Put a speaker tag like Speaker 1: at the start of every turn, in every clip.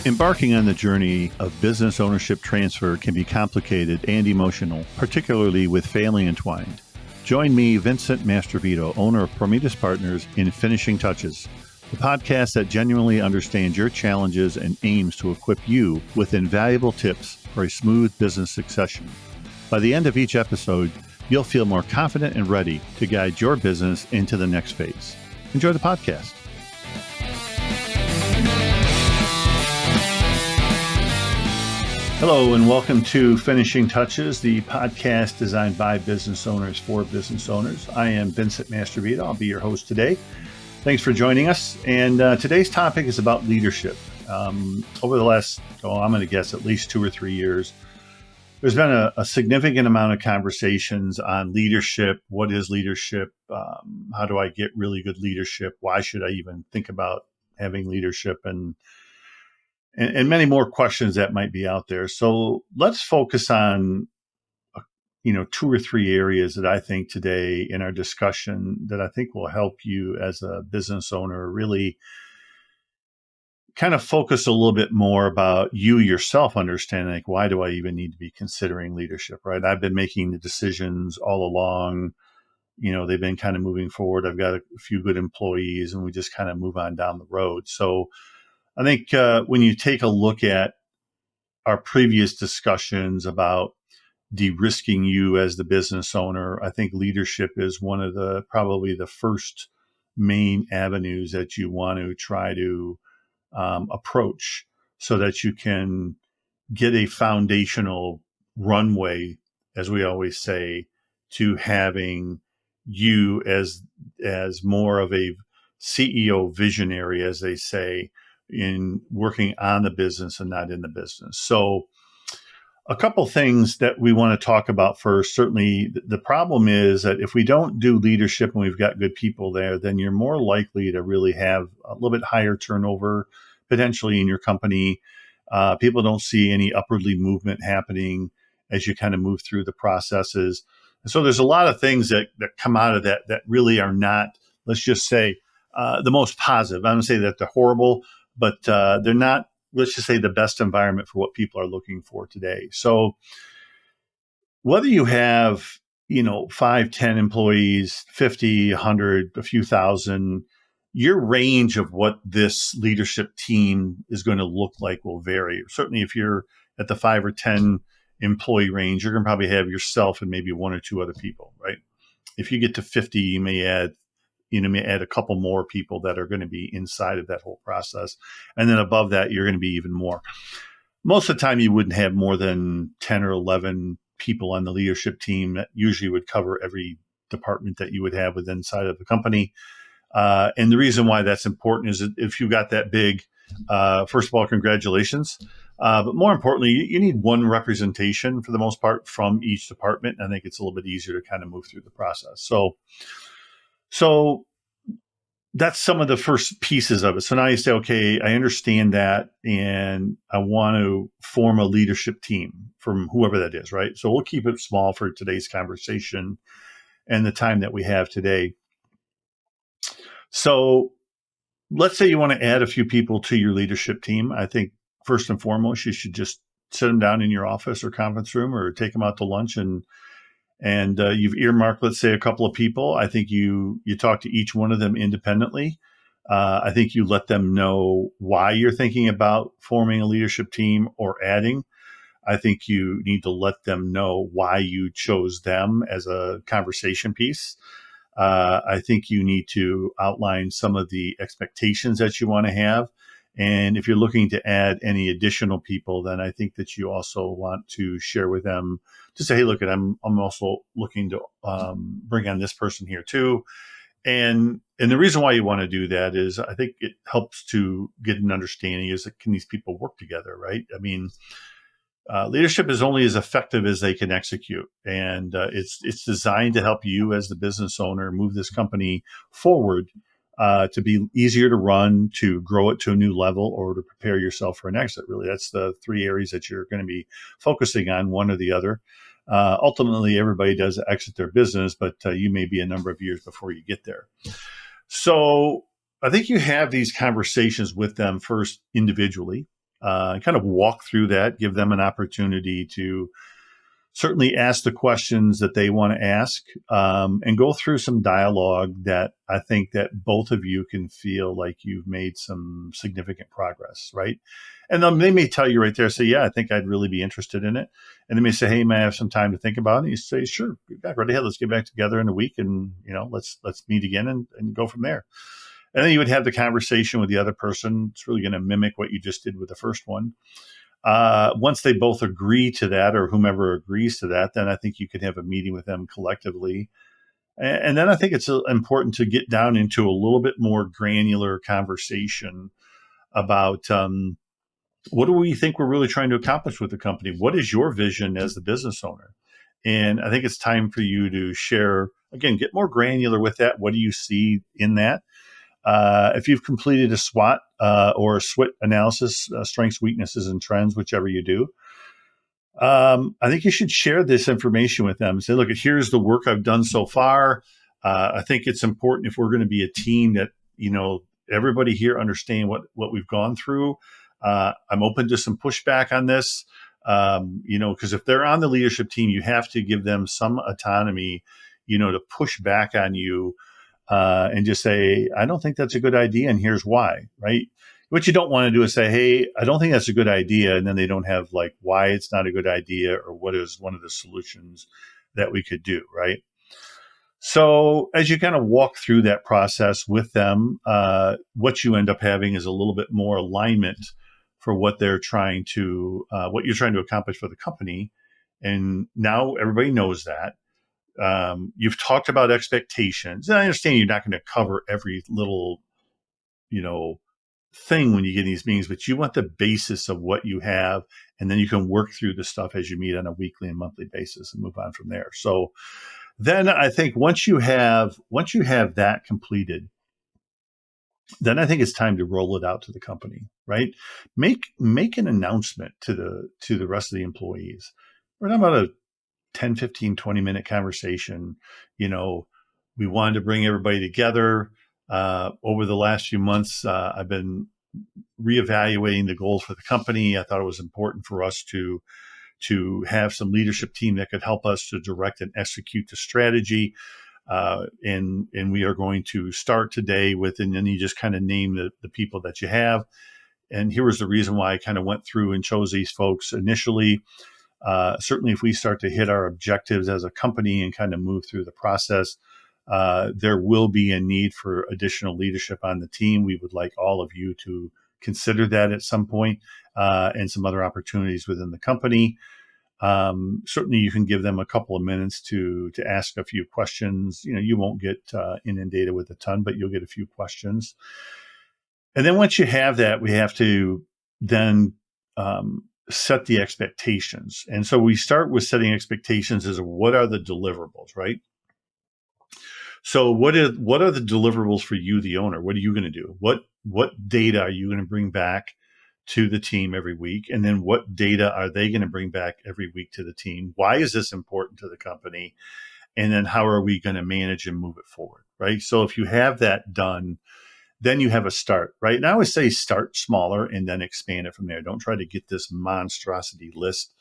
Speaker 1: Embarking on the journey of business ownership transfer can be complicated and emotional, particularly with family entwined. Join me, Vincent Mastrovito, owner of Prometheus Partners, in Finishing Touches, the podcast that genuinely understands your challenges and aims to equip you with invaluable tips for a smooth business succession. By the end of each episode, you'll feel more confident and ready to guide your business into the next phase. Enjoy the podcast. Hello, and welcome to Finishing Touches, the podcast designed by business owners for business owners. I am Vincent Mastrovito. I'll be your host today. Thanks for joining us. And today's topic is about leadership. Over the last, I'm going to guess at least 2 or 3 years, there's been a significant amount of conversations on leadership. What is leadership? How do I get really good leadership? Why should I even think about having leadership? And many more questions that might be out there. So let's focus on, 2 or 3 areas that I think today in our discussion that I think will help you as a business owner really kind of focus a little bit more about you yourself understanding, like, why do I even need to be considering leadership, right? I've been making the decisions all along. They've been kind of moving forward. I've got a few good employees and we just kind of move on down the road. So I think when you take a look at our previous discussions about de-risking you as the business owner, I think leadership is one of probably the first main avenues that you want to try to approach so that you can get a foundational runway, as we always say, to having you as more of a CEO visionary, as they say, in working on the business and not in the business. So a couple things that we want to talk about first. Certainly the problem is that if we don't do leadership and we've got good people there, then you're more likely to really have a little bit higher turnover potentially in your company. People don't see any upwardly movement happening as you kind of move through the processes. And so there's a lot of things that come out of that really are not, let's just say, the most positive. I don't say that they're horrible, but they're not, let's just say, the best environment for what people are looking for today. So whether you have, 5, 10 employees, 50, 100, a few thousand, your range of what this leadership team is going to look like will vary. Certainly if you're at the 5 or 10 employee range, you're going to probably have yourself and maybe 1 or 2 other people, right? If you get to 50, you may add a couple more people that are going to be inside of that whole process. And then above that, you're going to be even more. Most of the time, you wouldn't have more than 10 or 11 people on the leadership team. That usually would cover every department that you would have within inside of the company. And the reason why that's important is that if you got that big, first of all, congratulations. But more importantly, you need one representation for the most part from each department. I think it's a little bit easier to kind of move through the process. So that's some of the first pieces of it. So now you say, okay, I understand that, and I want to form a leadership team from whoever that is, right? So we'll keep it small for today's conversation and the time that we have today. So let's say you want to add a few people to your leadership team. I think first and foremost, you should just sit them down in your office or conference room or take them out to lunch and you've earmarked, let's say, a couple of people. I think you talk to each one of them independently. I think you let them know why you're thinking about forming a leadership team or adding. I think you need to let them know why you chose them as a conversation piece. I think you need to outline some of the expectations that you want to have. And if you're looking to add any additional people, then I think that you also want to share with them to say, hey, look, I'm also looking to bring on this person here too. And the reason why you want to do that is I think it helps to get an understanding is that can these people work together, right? I mean, leadership is only as effective as they can execute. And it's designed to help you as the business owner move this company forward to be easier to run, to grow it to a new level, or to prepare yourself for an exit. Really, that's the 3 areas that you're going to be focusing on, one or the other. Ultimately, everybody does exit their business, but you may be a number of years before you get there. So I think you have these conversations with them first individually. kind of walk through that, give them an opportunity to certainly ask the questions that they want to ask, and go through some dialogue that I think that both of you can feel like you've made some significant progress, right? And then they may tell you right there, say, yeah, I think I'd really be interested in it. And they may say, hey, may I have some time to think about it? And you say, sure, right ahead. Let's get back together in a week and, let's meet again and go from there. And then you would have the conversation with the other person. It's really going to mimic what you just did with the first one. Once they both agree to that, or whomever agrees to that, then I think you can have a meeting with them collectively. And then I think it's important to get down into a little bit more granular conversation about what do we think we're really trying to accomplish with the company? What is your vision as the business owner? And I think it's time for you to share, again, get more granular with that. What do you see in that? If you've completed a SWOT or a SWIT analysis, strengths, weaknesses, and trends, whichever you do, I think you should share this information with them. Say, look, here's the work I've done so far. I think it's important if we're going to be a team that, everybody here understand what we've gone through. I'm open to some pushback on this, because if they're on the leadership team, you have to give them some autonomy, to push back on you and just say, I don't think that's a good idea, and here's why, right? What you don't want to do is say, hey, I don't think that's a good idea, and then they don't have like why it's not a good idea or what is one of the solutions that we could do, right? So as you kind of walk through that process with them, what you end up having is a little bit more alignment for what they're trying to, what you're trying to accomplish for the company. And now everybody knows that. You've talked about expectations. And I understand you're not going to cover every little, thing when you get in these meetings, but you want the basis of what you have, and then you can work through the stuff as you meet on a weekly and monthly basis and move on from there. So then I think once you have that completed, then I think it's time to roll it out to the company, right? Make an announcement to the rest of the employees. We're talking about a 10, 15, 20-minute conversation. We wanted to bring everybody together. Over the last few months, I've been reevaluating the goals for the company. I thought it was important for us to have some leadership team that could help us to direct and execute the strategy. And we are going to start today with, and then you just kind of name the people that you have. And here was the reason why I kind of went through and chose these folks initially. Certainly, if we start to hit our objectives as a company and kind of move through the process, there will be a need for additional leadership on the team. We would like all of you to consider that at some point, and some other opportunities within the company. Certainly, you can give them a couple of minutes to ask a few questions. You won't get inundated with a ton, but you'll get a few questions. And then once you have that, we have to then set the expectations. And so we start with setting expectations as what are the deliverables, right? So what are the deliverables for you, the owner? What are you going to do? What data are you going to bring back to the team every week? And then what data are they going to bring back every week to the team? Why is this important to the company? And then how are we going to manage and move it forward, right? So if you have that done, then you have a start, right? And I always say start smaller and then expand it from there. Don't try to get this monstrosity list.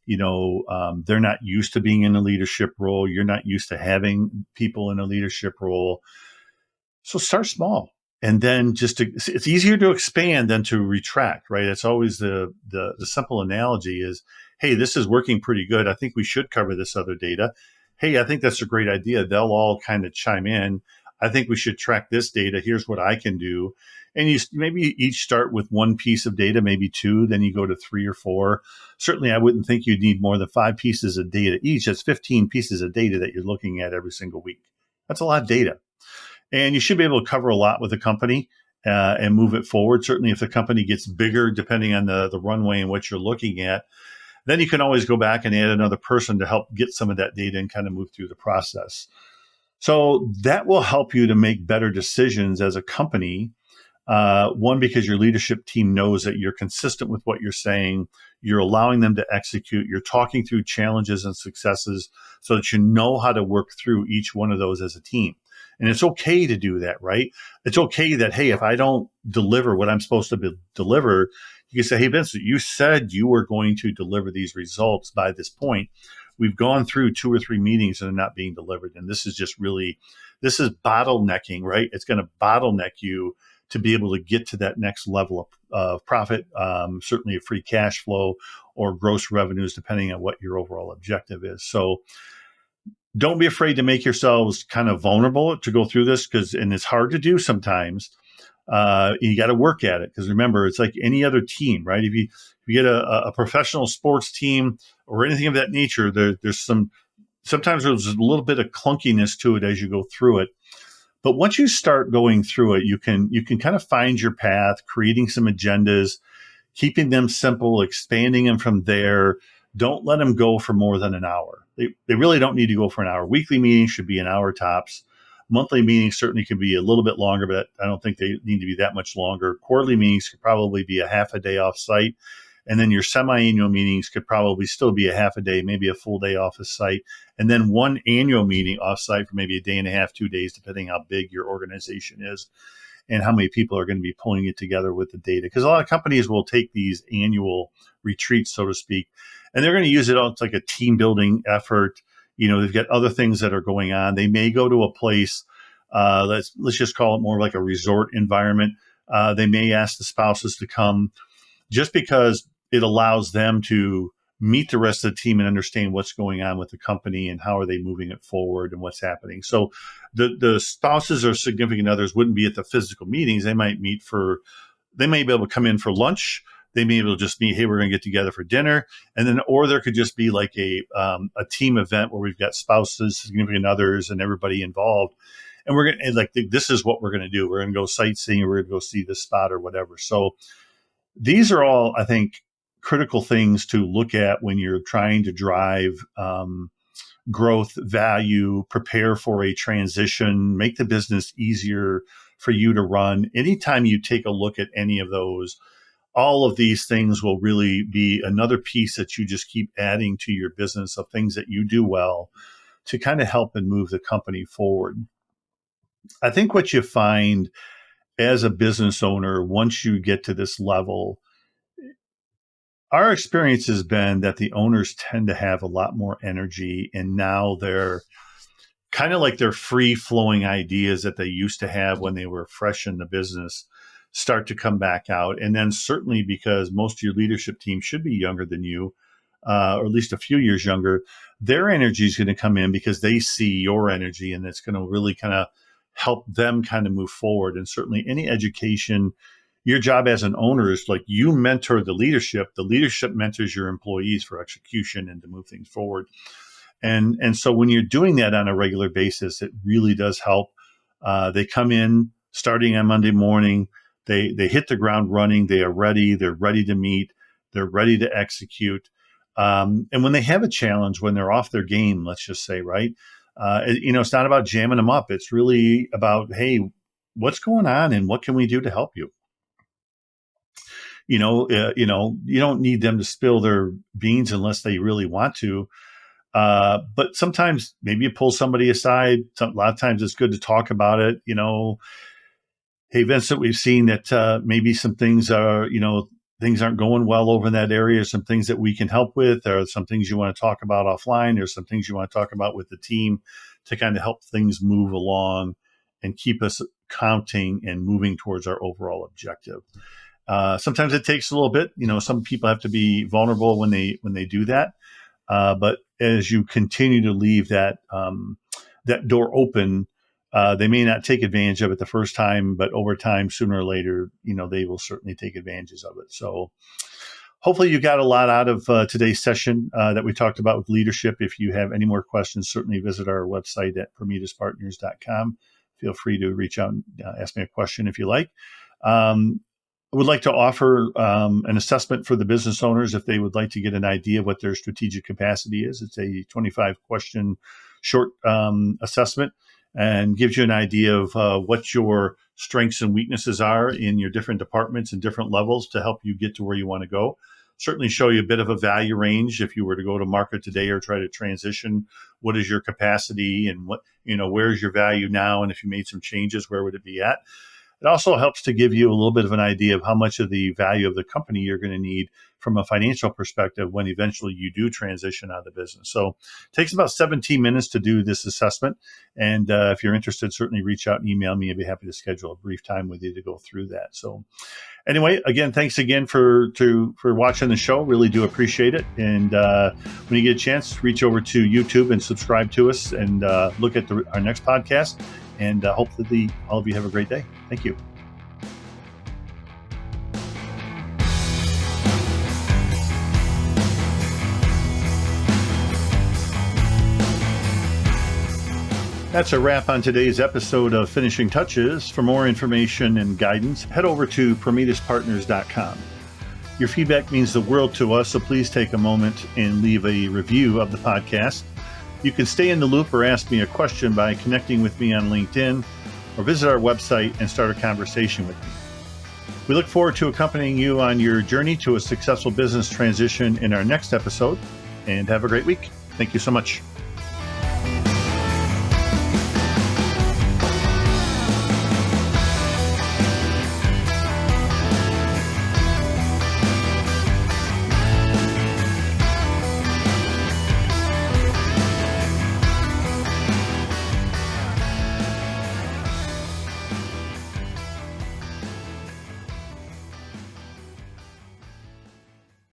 Speaker 1: They're not used to being in a leadership role. You're not used to having people in a leadership role. So start small. And then it's easier to expand than to retract, right? It's always the simple analogy is, hey, this is working pretty good. I think we should cover this other data. Hey, I think that's a great idea. They'll all kind of chime in. I think we should track this data. Here's what I can do. And you maybe each start with one piece of data, maybe two, then you go to 3 or 4. Certainly, I wouldn't think you'd need more than 5 pieces of data each. That's 15 pieces of data that you're looking at every single week. That's a lot of data. And you should be able to cover a lot with the company and move it forward. Certainly, if the company gets bigger, depending on the runway and what you're looking at, then you can always go back and add another person to help get some of that data and kind of move through the process. So that will help you to make better decisions as a company. One, because your leadership team knows that you're consistent with what you're saying. You're allowing them to execute. You're talking through challenges and successes so that you know how to work through each one of those as a team. And it's okay to do that, right? It's okay that, hey, if I don't deliver what I'm supposed to deliver, You can say, hey, Vincent, you said you were going to deliver these results by this point. We've gone through 2 or 3 meetings and they're not being delivered. And this is just really, this is bottlenecking, right? It's going to bottleneck you to be able to get to that next level of profit, certainly a free cash flow or gross revenues, depending on what your overall objective is. So don't be afraid to make yourselves kind of vulnerable to go through this, and it's hard to do sometimes. You got to work at it, because remember, it's like any other team, right? If you get a professional sports team or anything of that nature, sometimes there's a little bit of clunkiness to it as you go through it. But once you start going through it, you can kind of find your path, creating some agendas, keeping them simple, expanding them from there. Don't let them go for more than an hour. They really don't need to go for an hour. Weekly meetings should be an hour tops. Monthly meetings certainly can be a little bit longer, but I don't think they need to be that much longer. Quarterly meetings could probably be a half a day off site. And then your semi-annual meetings could probably still be a half a day, maybe a full day off the site. And then one annual meeting off site for maybe a day and a half, 2 days, depending how big your organization is and how many people are going to be pulling it together with the data. Because a lot of companies will take these annual retreats, so to speak, and they're going to use it all. It's like a team building effort. They've got other things that are going on. They may go to a place, let's just call it more like a resort environment. They may ask the spouses to come, just because it allows them to meet the rest of the team and understand what's going on with the company and how are they moving it forward and what's happening. So the spouses or significant others wouldn't be at the physical meetings. They may be able to come in for lunch. They may be able to just meet, hey, we're going to get together for dinner. And then, or there could just be like a team event where we've got spouses, significant others, and everybody involved. And we're going to, this is what we're going to do. We're going to go sightseeing, or we're going to go see this spot or whatever. So these are all, I think, critical things to look at when you're trying to drive growth, value, prepare for a transition, make the business easier for you to run. Anytime you take a look at any of those, all of these things will really be another piece that you just keep adding to your business of things that you do well to kind of help and move the company forward. I think what you find as a business owner, once you get to this level, our experience has been that the owners tend to have a lot more energy, and now they're kind of like their free flowing ideas that they used to have when they were fresh in the business start to come back out. And then certainly because most of your leadership team should be younger than you, or at least a few years younger, their energy is going to come in because they see your energy, and it's going to really kind of help them kind of move forward. And certainly any education, your job as an owner is like you mentor the leadership mentors your employees for execution and to move things forward. And so when you're doing that on a regular basis, it really does help. They come in starting on Monday morning. They hit the ground running. They are ready. They're ready to meet. They're ready to execute. And when they have a challenge, when they're off their game, let's just say, right? It's not about jamming them up. It's really about, hey, what's going on and what can we do to help you? You don't need them to spill their beans unless they really want to. But sometimes maybe you pull somebody aside. A lot of times it's good to talk about it. Hey, Vincent, we've seen that maybe some things things aren't going well over in that area. Some things that we can help with. There are some things you want to talk about offline. There's some things you want to talk about with the team to kind of help things move along and keep us counting and moving towards our overall objective. Sometimes it takes a little bit. Some people have to be vulnerable when they do that. But as you continue to leave that door open, they may not take advantage of it the first time, but over time, sooner or later, they will certainly take advantages of it. So hopefully you got a lot out of today's session that we talked about with leadership. If you have any more questions, certainly visit our website at PrometheusPartners.com. Feel free to reach out and ask me a question if you like. I would like to offer an assessment for the business owners if they would like to get an idea of what their strategic capacity is. It's a 25-question short assessment and gives you an idea of what your strengths and weaknesses are in your different departments and different levels to help you get to where you want to go. Certainly show you a bit of a value range if you were to go to market today or try to transition. What is your capacity and where's your value now? And if you made some changes, where would it be at? It also helps to give you a little bit of an idea of how much of the value of the company you're going to need from a financial perspective when eventually you do transition out of the business. So it takes about 17 minutes to do this assessment. And if you're interested, certainly reach out and email me. I'd be happy to schedule a brief time with you to go through that. So anyway, again, thanks again for watching the show. Really do appreciate it. And when you get a chance, reach over to YouTube and subscribe to us and look at our next podcast. And hopefully all of you have a great day. Thank you. That's a wrap on today's episode of Finishing Touches. For more information and guidance, head over to prometheuspartners.com. Your feedback means the world to us, so please take a moment and leave a review of the podcast. You can stay in the loop or ask me a question by connecting with me on LinkedIn or visit our website and start a conversation with me. We look forward to accompanying you on your journey to a successful business transition in our next episode, and have a great week. Thank you so much.